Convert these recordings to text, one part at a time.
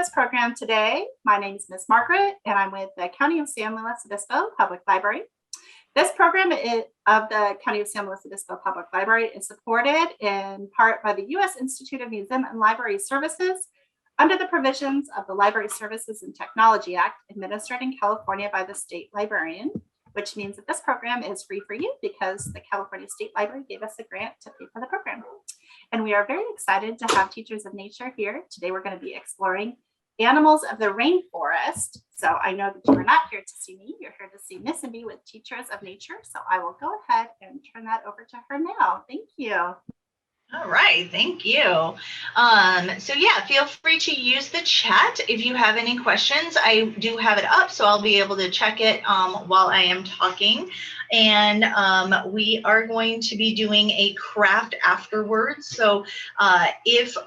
this program today. My name is Miss Margaret, and I'm with the County of San Luis Obispo Public Library. This program of the County of San Luis Obispo Public Library is supported in part by the U.S. Institute of Museum and Library Services under the provisions of the Library Services and Technology Act, administered in California by the state librarian, which means that this program is free for you because the California State Library gave us a grant to pay for the program. And we are very excited to have teachers of nature here. Today we're going to be exploring animals of the rainforest. So I know that you are not here to see me, you're here to see Miss Cindi with Teachers of Nature. So I will go ahead and turn that over to her now. Thank you. All right, thank you. So yeah, feel free to use the chat if you have any questions. I do have it up, so I'll be able to check it while I am talking. And we are going to be doing a craft afterwards. So if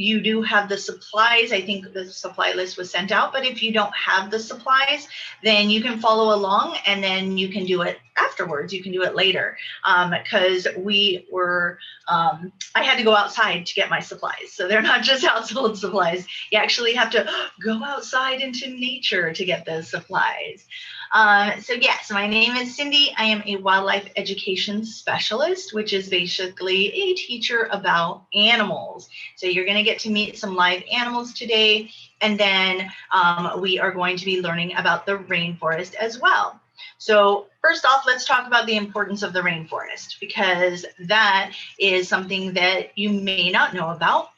you do have the supplies, I think the supply list was sent out, but if you don't have the supplies, then you can follow along and then you can do it afterwards. You can do it later because I had to go outside to get my supplies. So they're not just household supplies. You actually have to go outside into nature to get those supplies. So yes, my name is Cindi. I am a wildlife education specialist, which is basically a teacher about animals. So you're going to get to meet some live animals today, and then we are going to be learning about the rainforest as well. So first off, let's talk about the importance of the rainforest, because that is something that you may not know about.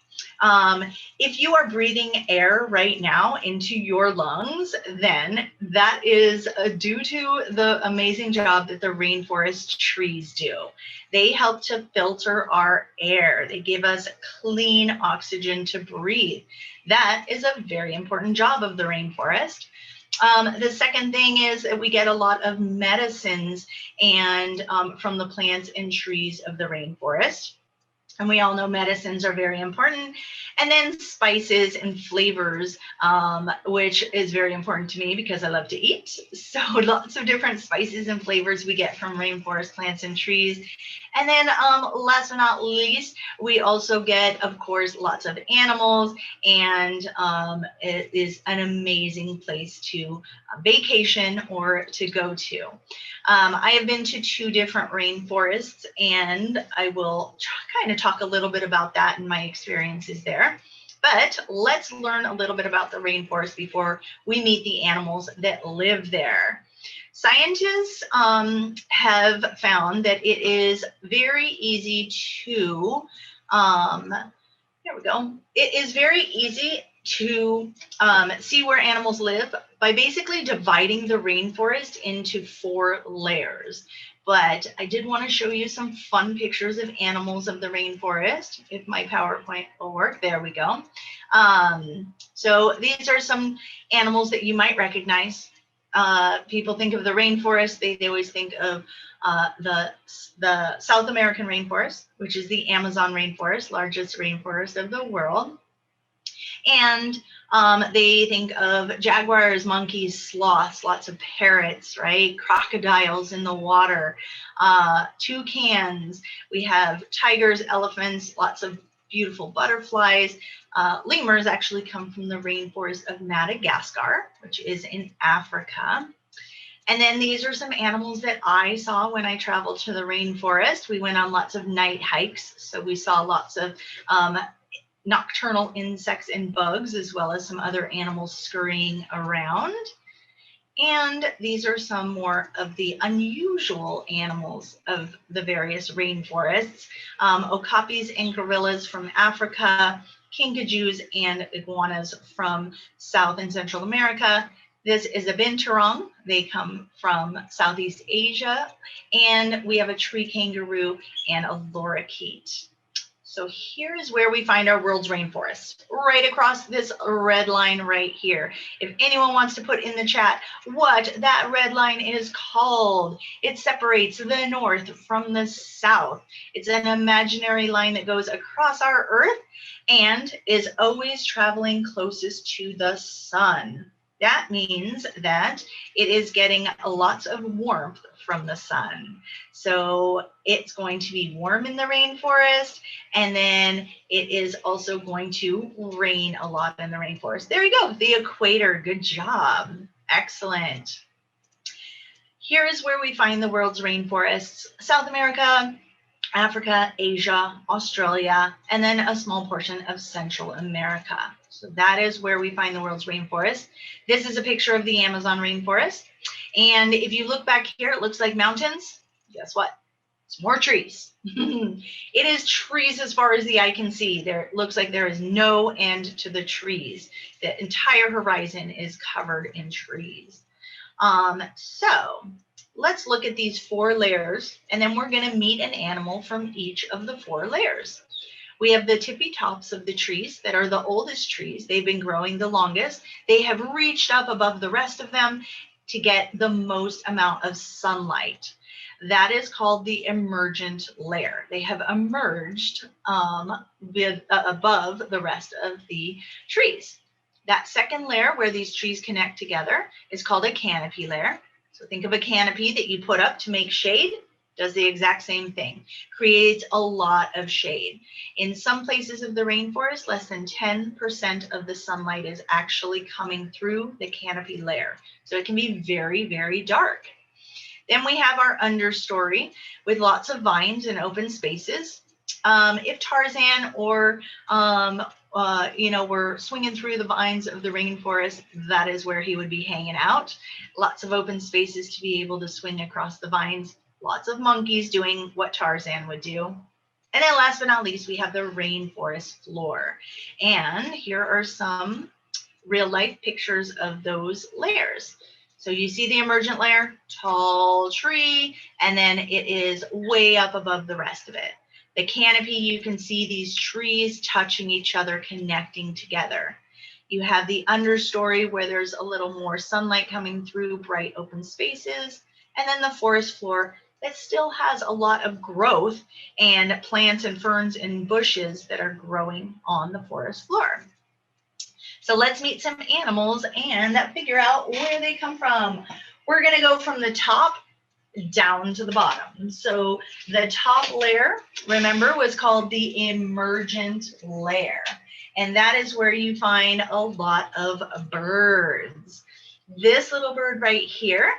If you are breathing air right now into your lungs, then that is due to the amazing job that the rainforest trees do. They help to filter our air. They give us clean oxygen to breathe. That is a very important job of the rainforest. The second thing is that we get a lot of medicines and from the plants and trees of the rainforest. And we all know medicines are very important. And then spices and flavors, which is very important to me because I love to eat. So lots of different spices and flavors we get from rainforest plants and trees. And then last but not least, we also get, of course, lots of animals. And it is an amazing place to vacation or to go to. I have been to 2 different rainforests, and I will kind of talk a little bit about that and my experiences there. But let's learn a little bit about the rainforest before we meet the animals that live there. Scientists have found that it is very easy to, here we go. It is very easy to see where animals live by basically dividing the rainforest into 4 layers. But I did want to show you some fun pictures of animals of the rainforest. If my PowerPoint will work, there we go. So these are some animals that you might recognize. People think of the rainforest, they always think of the South American rainforest, which is the Amazon rainforest, largest rainforest of the world. And they think of jaguars, monkeys, sloths, lots of parrots, right? Crocodiles in the water, toucans. We have tigers, elephants, lots of beautiful butterflies. Lemurs actually come from the rainforest of Madagascar, which is in Africa. And then these are some animals that I saw when I traveled to the rainforest. We went on lots of night hikes, so we saw lots of nocturnal insects and bugs, as well as some other animals scurrying around. And these are some more of the unusual animals of the various rainforests. Okapis and gorillas from Africa, kinkajous and iguanas from South and Central America. This is a binturong. They come from Southeast Asia. And we have a tree kangaroo and a lorikeet. So here's where we find our world's rainforest, right across this red line right here. If anyone wants to put in the chat what that red line is called, it separates the north from the south. It's an imaginary line that goes across our earth and is always traveling closest to the sun. That means that it is getting lots of warmth from the sun. So it's going to be warm in the rainforest, and then it is also going to rain a lot in the rainforest. There you go, the equator. Good job. Excellent. Here is where we find the world's rainforests: South America, Africa, Asia, Australia, and then a small portion of Central America. So that is where we find the world's rainforest. This is a picture of the Amazon rainforest. And if you look back here, it looks like mountains. Guess what? It's more trees. It is trees as far as the eye can see. There looks like there is no end to the trees. The entire horizon is covered in trees. So let's look at these 4 layers, and then we're going to meet an animal from each of the 4 layers. We have the tippy tops of the trees that are the oldest trees. They've been growing the longest. They have reached up above the rest of them to get the most amount of sunlight. That is called the emergent layer. They have emerged above the rest of the trees. That second layer where these trees connect together is called a canopy layer. So think of a canopy that you put up to make shade. Does the exact same thing. Creates a lot of shade. In some places of the rainforest, less than 10% of the sunlight is actually coming through the canopy layer. So it can be very, very dark. Then we have our understory with lots of vines and open spaces. If Tarzan or we're swinging through the vines of the rainforest, that is where he would be hanging out. Lots of open spaces to be able to swing across the vines. Lots of monkeys doing what Tarzan would do. And then last but not least, we have the rainforest floor. And here are some real life pictures of those layers. So you see the emergent layer, tall tree, and then it is way up above the rest of it. The canopy, you can see these trees touching each other, connecting together. You have the understory where there's a little more sunlight coming through, bright open spaces, and then the forest floor that still has a lot of growth and plants and ferns and bushes that are growing on the forest floor. So let's meet some animals and figure out where they come from. We're going to go from the top down to the bottom. So the top layer, remember, was called the emergent layer. And that is where you find a lot of birds. This little bird right here,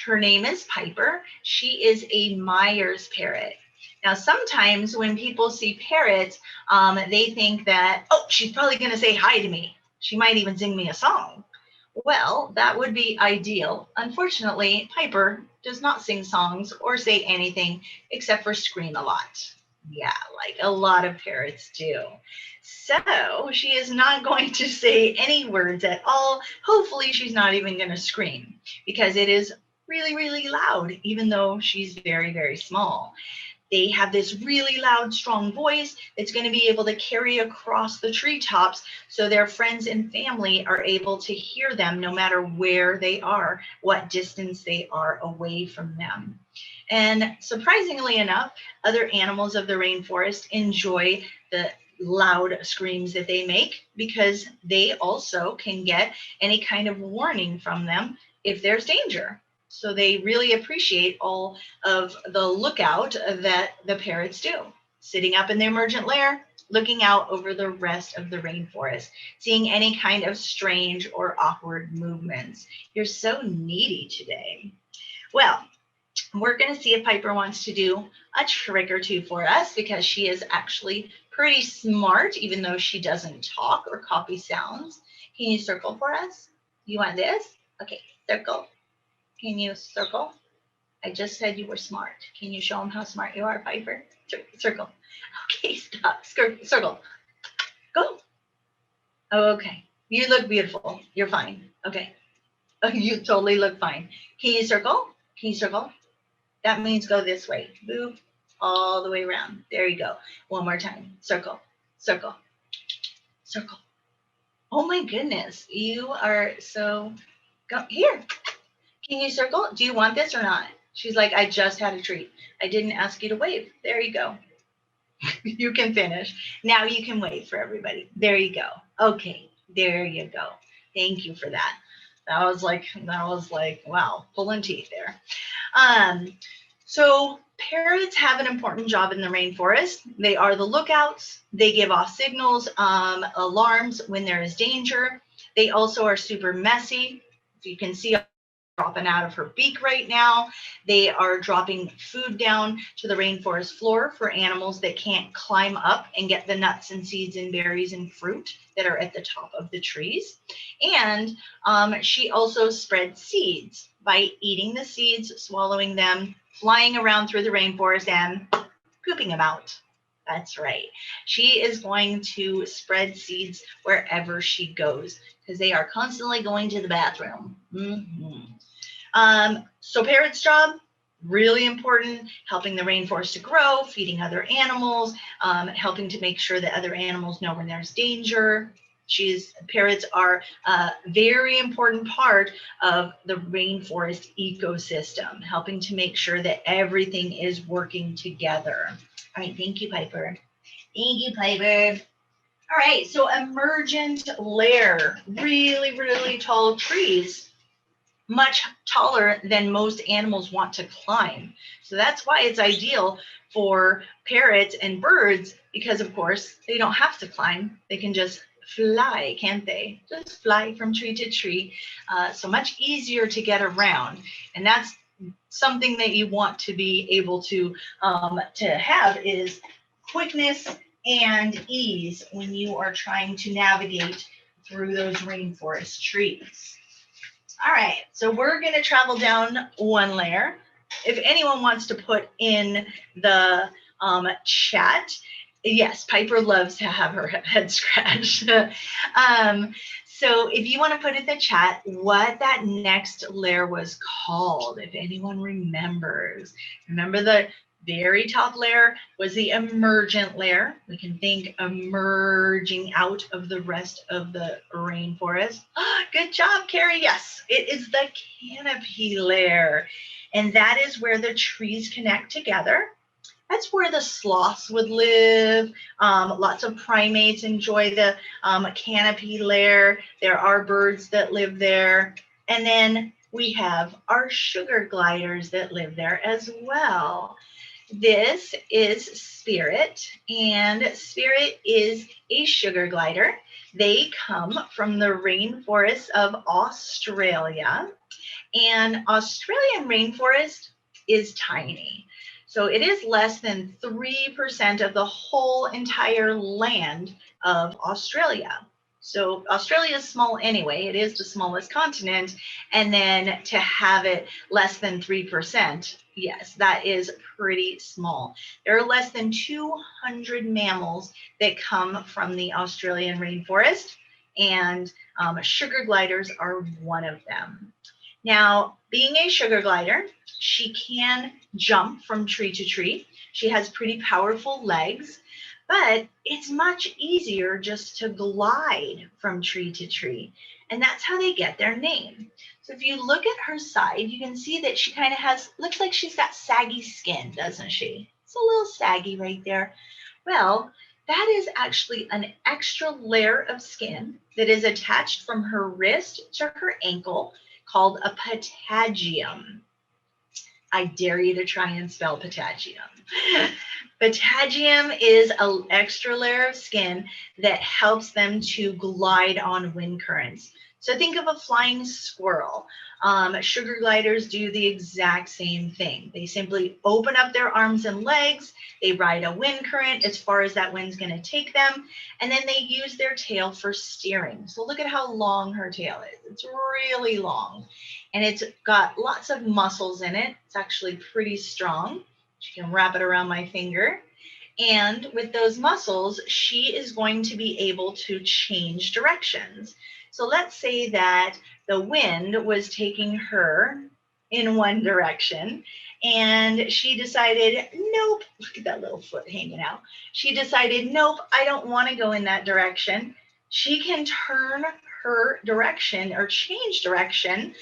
her name is Piper. She is a Myers parrot. Now, sometimes when people see parrots, they think that, oh, she's probably going to say hi to me. She might even sing me a song. Well, that would be ideal. Unfortunately, Piper does not sing songs or say anything except for scream a lot. Yeah, like a lot of parrots do. So she is not going to say any words at all. Hopefully she's not even going to scream because it is really, really loud, even though she's very, very small. They have this really loud, strong voice that's going to be able to carry across the treetops so their friends and family are able to hear them no matter where they are, what distance they are away from them. And surprisingly enough, other animals of the rainforest enjoy the loud screams that they make because they also can get any kind of warning from them if there's danger. So they really appreciate all of the lookout that the parrots do. Sitting up in the emergent layer, looking out over the rest of the rainforest, seeing any kind of strange or awkward movements. You're so needy today. Well, we're going to see if Piper wants to do a trick or two for us because she is actually pretty smart, even though she doesn't talk or copy sounds. Can you circle for us? You want this? Okay, circle. Can you circle? I just said you were smart. Can you show them how smart you are, Piper? Circle. Okay, stop. Circle. Go. Okay. You look beautiful. You're fine. Okay. You totally look fine. Can you circle? Can you circle? That means go this way. Boop. All the way around. There you go. One more time. Circle. Circle. Circle. Oh my goodness. You are so... Go here. Can you circle? Do you want this or not? She's like, I just had a treat. I didn't ask you to wave. There you go. You can finish. Now you can wave for everybody. There you go. Okay, there you go. Thank you for that. That was like, wow, pulling teeth there. So parrots have an important job in the rainforest. They are the lookouts. They give off signals, alarms when there is danger. They also are super messy. You can see dropping out of her beak right now. They are dropping food down to the rainforest floor for animals that can't climb up and get the nuts and seeds and berries and fruit that are at the top of the trees. And she also spreads seeds by eating the seeds, swallowing them, flying around through the rainforest, and pooping them out. That's right. She is going to spread seeds wherever she goes because they are constantly going to the bathroom. So parrot's job, really important, helping the rainforest to grow, feeding other animals, helping to make sure that other animals know when there's danger. Parrots are a very important part of the rainforest ecosystem, helping to make sure that everything is working together. All right, thank you, Piper. Thank you, Piper. All right, so emergent lair, really, really tall trees, much taller than most animals want to climb. So that's why it's ideal for parrots and birds, because of course they don't have to climb. They can just fly, can't they? Just fly from tree to tree. So much easier to get around. And that's something that you want to be able to have is quickness and ease when you are trying to navigate through those rainforest trees. All right, so we're going to travel down one layer. If anyone wants to put in the chat, yes, Piper loves to have her head scratched. So if you want to put in the chat what that next layer was called, if anyone remembers. Remember the very top layer was the emergent layer. We can think emerging out of the rest of the rainforest. Good job, Carrie. Yes, it is the canopy layer. And that is where the trees connect together. That's where the sloths would live. Lots of primates enjoy the canopy layer. There are birds that live there. And then we have our sugar gliders that live there as well. This is Spirit, and Spirit is a sugar glider. They come from the rainforests of Australia, and Australian rainforest is tiny. So it is less than 3% of the whole entire land of Australia. So Australia is small anyway. It is the smallest continent. And then to have it less than 3%, yes, that is pretty small. There are less than 200 mammals that come from the Australian rainforest, and sugar gliders are one of them. Now, being a sugar glider, she can jump from tree to tree. She has pretty powerful legs, but it's much easier just to glide from tree to tree. And that's how they get their name. So if you look at her side, you can see that she kind of looks like she's got saggy skin, doesn't she? It's a little saggy right there. Well, that is actually an extra layer of skin that is attached from her wrist to her ankle called a patagium. I dare you to try and spell patagium. Patagium is an extra layer of skin that helps them to glide on wind currents. So think of a flying squirrel. Sugar gliders do the exact same thing. They simply open up their arms and legs. They ride a wind current as far as that wind's going to take them. And then they use their tail for steering. So look at how long her tail is. It's really long. And it's got lots of muscles in it. It's actually pretty strong. You can wrap it around my finger. And with those muscles, she is going to be able to change directions. So let's say that the wind was taking her in one direction and she decided, nope, look at that little foot hanging out. She decided, nope, I don't want to go in that direction. She can turn her direction or change direction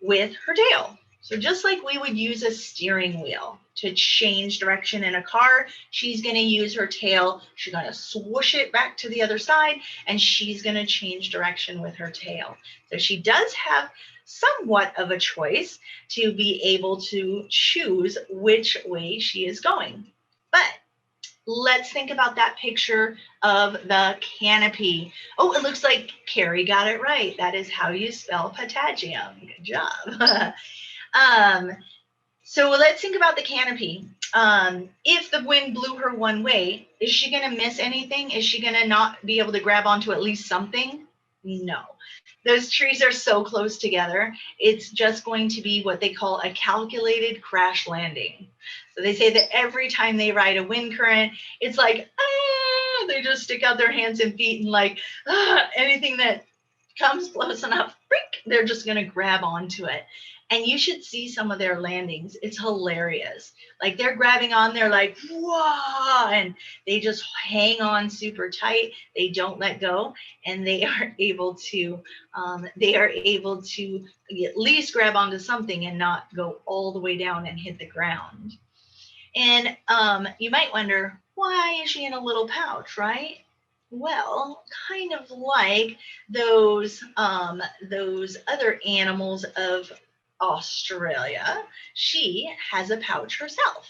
with her tail. So just like we would use a steering wheel to change direction in a car, she's going to use her tail. She's going to swoosh it back to the other side, and she's going to change direction with her tail. So she does have somewhat of a choice to be able to choose which way she is going. But let's think about that picture of the canopy. Oh, it looks like Carrie got it right. That is how you spell patagium. Good job. So let's think about the canopy. If the wind blew her one way, is she going to miss anything? Is she going to not be able to grab onto at least something? No. Those trees are so close together, it's just going to be what they call a calculated crash landing. So they say that every time they ride a wind current, it's like, they just stick out their hands and feet and like, anything that comes close enough, they're just going to grab onto it. And you should see some of their landings. It's hilarious. Like they're grabbing on, they're like, whoa, and they just hang on super tight. They don't let go, and they are able to at least grab onto something and not go all the way down and hit the ground. And you might wonder, why is she in a little pouch, right? Well, kind of like those other animals of Australia, she has a pouch herself.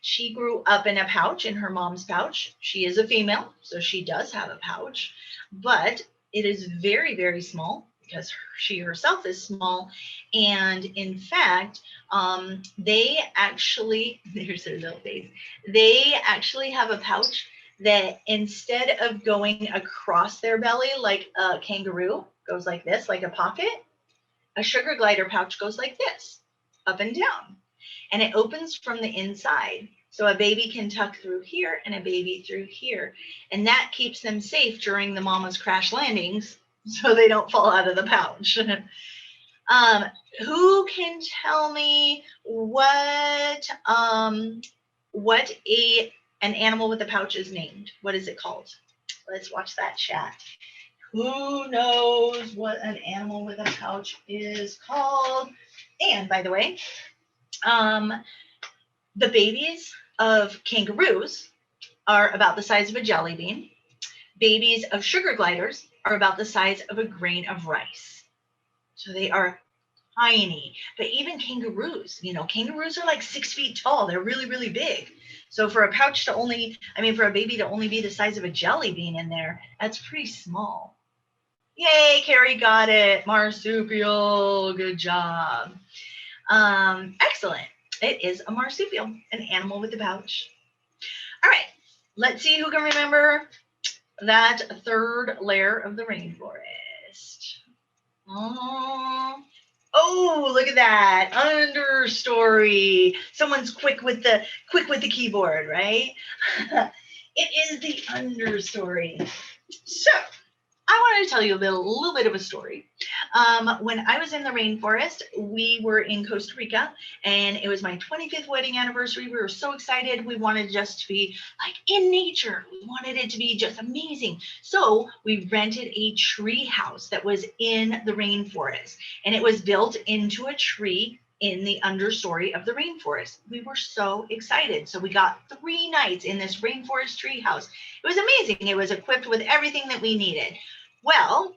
She grew up in a pouch, in her mom's pouch. She is a female, so she does have a pouch, but it is very, very small because she herself is small. And in fact, they actually, there's their little face, they actually have a pouch that instead of going across their belly like a kangaroo goes like this, like a pocket, a sugar glider pouch goes like this, up and down, and it opens from the inside. So a baby can tuck through here and a baby through here, and that keeps them safe during the mama's crash landings so they don't fall out of the pouch. Who can tell me what an animal with a pouch is named? What is it called? Let's watch that chat. Who knows what an animal with a pouch is called? And by the way, the babies of kangaroos are about the size of a jelly bean. Babies of sugar gliders are about the size of a grain of rice. So they are tiny. But even kangaroos, kangaroos are like 6 feet tall. They're really, really big. So for a pouch for a baby to only be the size of a jelly bean in there, that's pretty small. Yay, Carrie got it. Marsupial. Good job. Excellent. It is a marsupial, an animal with a pouch. All right, let's see who can remember that third layer of the rainforest. Oh, look at that understory. Someone's quick with the keyboard, right? It is the understory. So I wanted to tell you a little bit of a story. When I was in the rainforest, we were in Costa Rica, and it was my 25th wedding anniversary. We were so excited. We wanted just to be like in nature. We wanted it to be just amazing. So we rented a tree house that was in the rainforest, and it was built into a tree in the understory of the rainforest. We were so excited. So we got 3 nights in this rainforest tree house. It was amazing. It was equipped with everything that we needed. Well,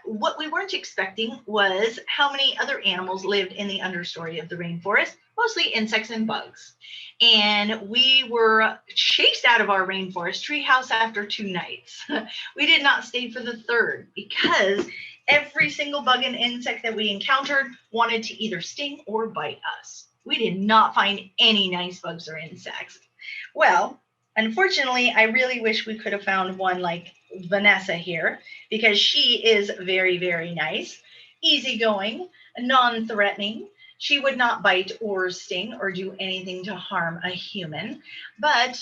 what we weren't expecting was how many other animals lived in the understory of the rainforest, mostly insects and bugs. And we were chased out of our rainforest treehouse after 2 nights. We did not stay for the 3rd because every single bug and insect that we encountered wanted to either sting or bite us. We did not find any nice bugs or insects. Well, unfortunately, I really wish we could have found one like Vanessa here, because she is very, very nice, easygoing, non-threatening. She would not bite or sting or do anything to harm a human. But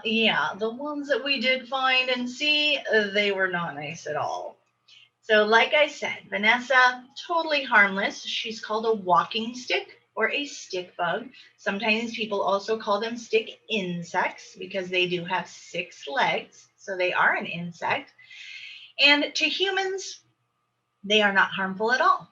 yeah, the ones that we did find and see, they were not nice at all. So like I said, Vanessa, totally harmless. She's called a walking stick or a stick bug. Sometimes people also call them stick insects because they do have 6 legs. So they are an insect. And to humans, they are not harmful at all.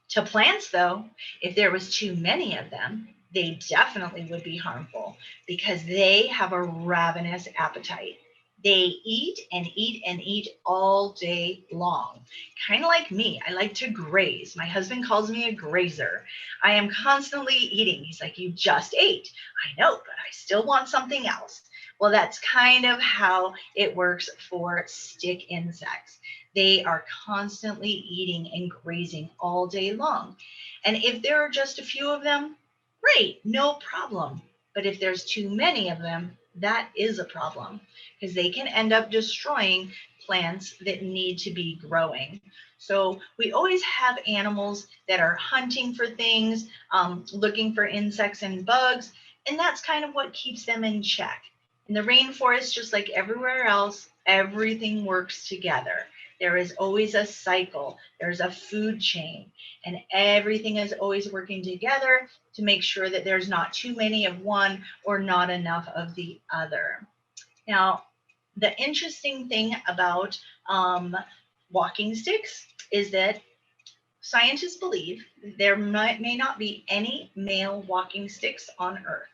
To plants, though, if there was too many of them, they definitely would be harmful because they have a ravenous appetite. They eat and eat and eat all day long. Kind of like me. I like to graze. My husband calls me a grazer. I am constantly eating. He's like, you just ate. I know, but I still want something else. Well, that's kind of how it works for stick insects. They are constantly eating and grazing all day long. And if there are just a few of them, great, no problem. But if there's too many of them, that is a problem because they can end up destroying plants that need to be growing. So we always have animals that are hunting for things, looking for insects and bugs, and that's kind of what keeps them in check. In the rainforest, just like everywhere else, everything works together. There is always a cycle. There's a food chain, and everything is always working together to make sure that there's not too many of one or not enough of the other. Now, the interesting thing about walking sticks is that scientists believe there may not be any male walking sticks on Earth.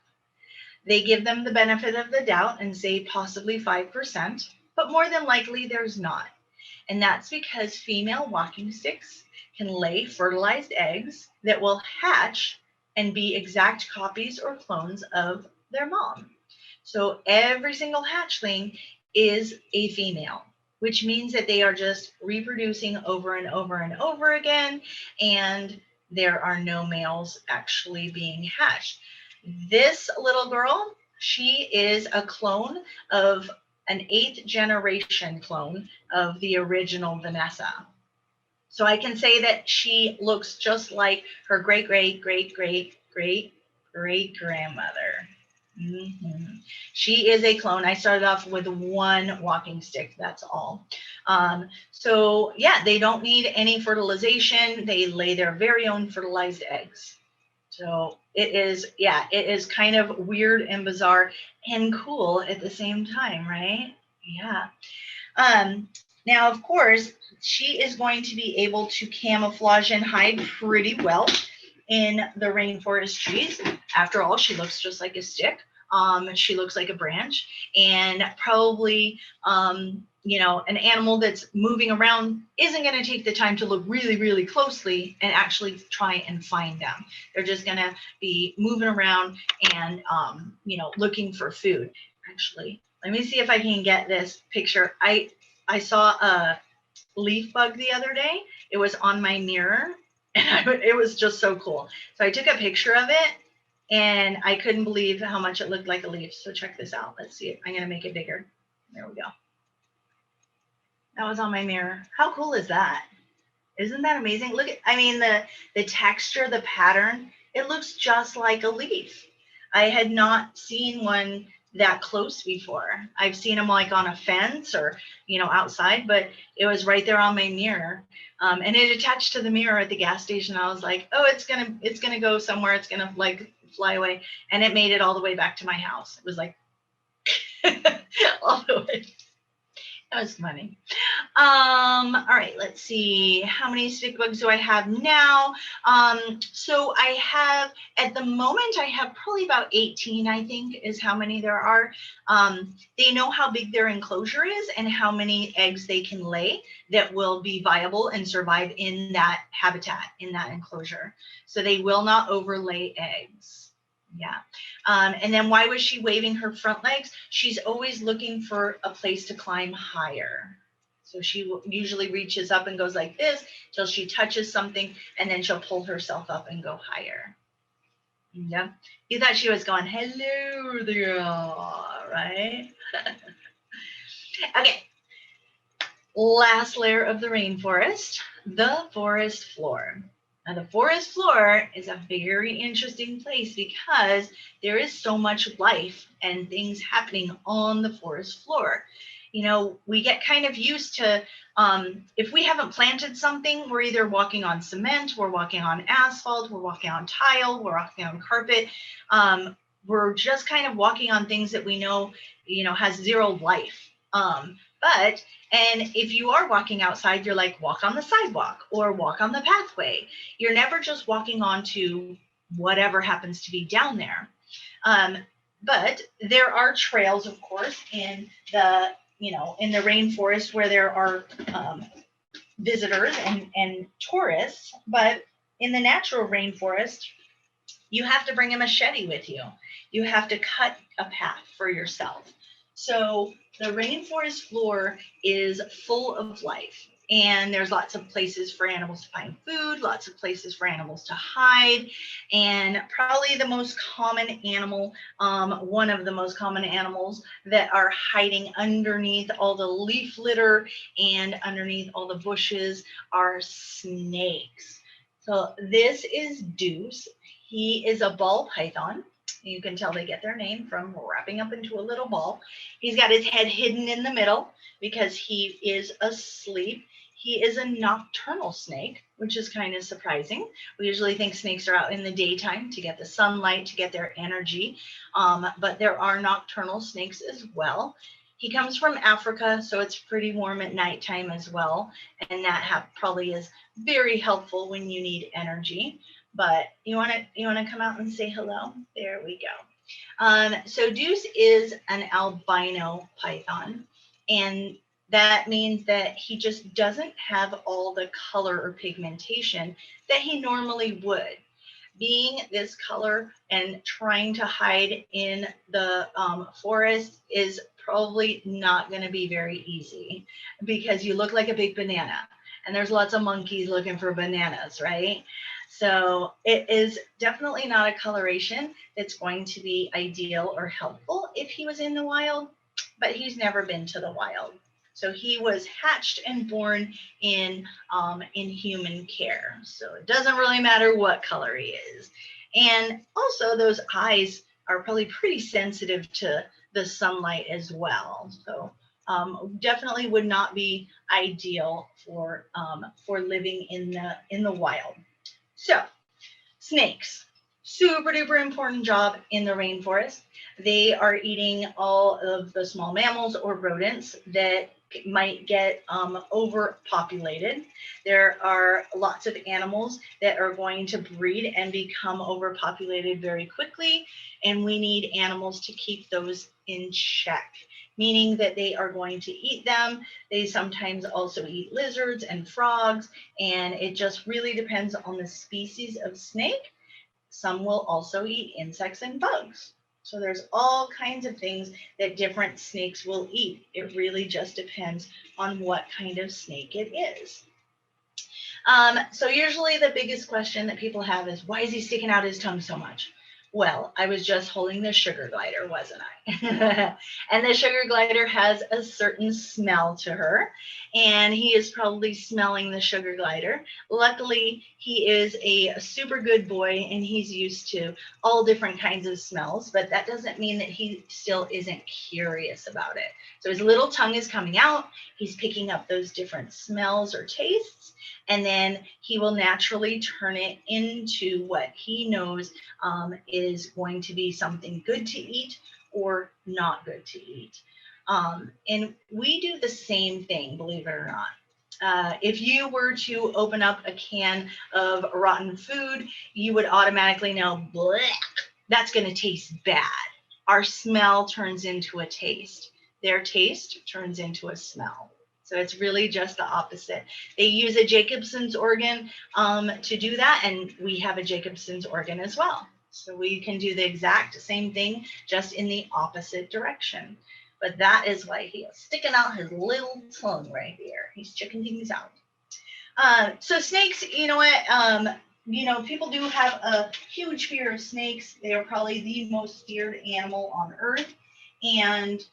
They give them the benefit of the doubt and say possibly 5%, but more than likely there's not. And that's because female walking sticks can lay fertilized eggs that will hatch and be exact copies or clones of their mom. So every single hatchling is a female, which means that they are just reproducing over and over and over again, and there are no males actually being hatched. This little girl, she is a clone of an 8th generation clone of the original Vanessa. So I can say that she looks just like her great, great, great, great, great, great grandmother. Mm-hmm. She is a clone. I started off with one walking stick. That's all. So yeah, they don't need any fertilization. They lay their very own fertilized eggs. So it is kind of weird and bizarre and cool at the same time, right? Yeah. Now, of course, she is going to be able to camouflage and hide pretty well in the rainforest trees. After all, she looks just like a stick. She looks like a branch, and probably, an animal that's moving around isn't going to take the time to look really, really closely and actually try and find them. They're just going to be moving around and, looking for food. Actually, let me see if I can get this picture. I saw a leaf bug the other day. It was on my mirror, and it was just so cool. So I took a picture of it, and I couldn't believe how much it looked like a leaf. So check this out. Let's see. I'm going to make it bigger. There we go. That was on my mirror. How cool is that? Isn't that amazing? Look at, the texture, the pattern, it looks just like a leaf. I had not seen one that close before. I've seen them like on a fence or, outside, but it was right there on my mirror. And it attached to the mirror at the gas station. I was like, oh, it's gonna go somewhere. It's gonna like fly away. And it made it all the way back to my house. It was like all the way. That was funny. All right, let's see. How many stick bugs do I have now? So I have, at the moment, I have probably about 18, I think, is how many there are. They know how big their enclosure is and how many eggs they can lay that will be viable and survive in that habitat, in that enclosure. So they will not overlay eggs. Yeah. And then why was she waving her front legs? She's always looking for a place to climb higher. So she usually reaches up and goes like this till she touches something, and then she'll pull herself up and go higher. Yeah. You thought she was going, hello there, right? Okay. Last layer of the rainforest, the forest floor. Now, the forest floor is a very interesting place because there is so much life and things happening on the forest floor. We get kind of used to, if we haven't planted something, we're either walking on cement, we're walking on asphalt, we're walking on tile, we're walking on carpet. We're just kind of walking on things that we know, has zero life. And if you are walking outside, you're like, walk on the sidewalk or walk on the pathway. You're never just walking onto whatever happens to be down there. But there are trails, of course, in the, in the rainforest where there are visitors and tourists. But in the natural rainforest, you have to bring a machete with you. You have to cut a path for yourself. So the rainforest floor is full of life. And there's lots of places for animals to find food, lots of places for animals to hide. And probably the most common animal, one of the most common animals that are hiding underneath all the leaf litter and underneath all the bushes are snakes. So this is Deuce. He is a ball python. You can tell they get their name from wrapping up into a little ball. He's got his head hidden in the middle because he is asleep. He is a nocturnal snake, which is kind of surprising. We usually think snakes are out in the daytime to get the sunlight, to get their energy, but there are nocturnal snakes as well. He comes from Africa, so it's pretty warm at nighttime as well, and that probably is very helpful when you need energy. But you want to come out and say hello? There we go. So Deuce is an albino python, and that means that he just doesn't have all the color or pigmentation that he normally would. Being this color and trying to hide in the forest is probably not going to be very easy because you look like a big banana, and there's lots of monkeys looking for bananas, right? So it is definitely not a coloration that's going to be ideal or helpful if he was in the wild, but he's never been to the wild. So he was hatched and born in human care. So it doesn't really matter what color he is. And also those eyes are probably pretty sensitive to the sunlight as well. So definitely would not be ideal for living in the wild. So snakes, super duper important job in the rainforest. They are eating all of the small mammals or rodents that might get overpopulated. There are lots of animals that are going to breed and become overpopulated very quickly, and we need animals to keep those in check, meaning that they are going to eat them. They sometimes also eat lizards and frogs, and it just really depends on the species of snake. Some will also eat insects and bugs. So there's all kinds of things that different snakes will eat. It really just depends on what kind of snake it is. So usually the biggest question that people have is, why is he sticking out his tongue so much? Well, I was just holding the sugar glider, wasn't I? And the sugar glider has a certain smell to her, and he is probably smelling the sugar glider. Luckily, he is a super good boy, and he's used to all different kinds of smells, but that doesn't mean that he still isn't curious about it. So his little tongue is coming out, he's picking up those different smells or tastes, and then he will naturally turn it into what he knows is going to be something good to eat or not good to eat. And we do the same thing, believe it or not. If you were to open up a can of rotten food, you would automatically know, bleh, that's going to taste bad. Our smell turns into a taste. Their taste turns into a smell. So it's really just the opposite. They use a Jacobson's organ to do that, and we have a Jacobson's organ as well. So we can do the exact same thing, just in the opposite direction. But that is why he is sticking out his little tongue right there. He's checking things out. So snakes, you know what? People do have a huge fear of snakes. They are probably the most feared animal on earth. And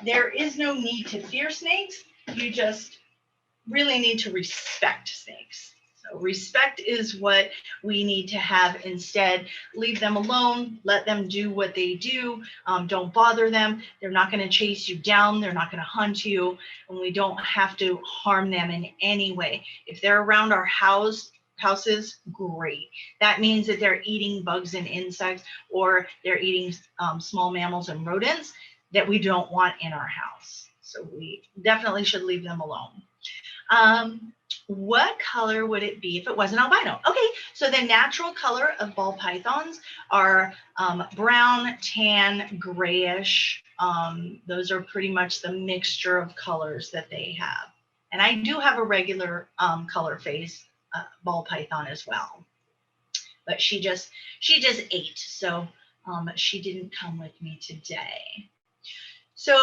there is no need to fear snakes. You just really need to respect snakes. So respect is what we need to have instead. Leave them alone. Let them do what they do. Don't bother them. They're not going to chase you down. They're not going to hunt you. And we don't have to harm them in any way. If they're around our houses, great. That means that they're eating bugs and insects, or they're eating small mammals and rodents that we don't want in our house. So we definitely should leave them alone. What color would it be if it wasn't albino? Okay, so the natural color of ball pythons are brown, tan, grayish. Those are pretty much the mixture of colors that they have. And I do have a regular color phase ball python as well. But she just ate, so she didn't come with me today. So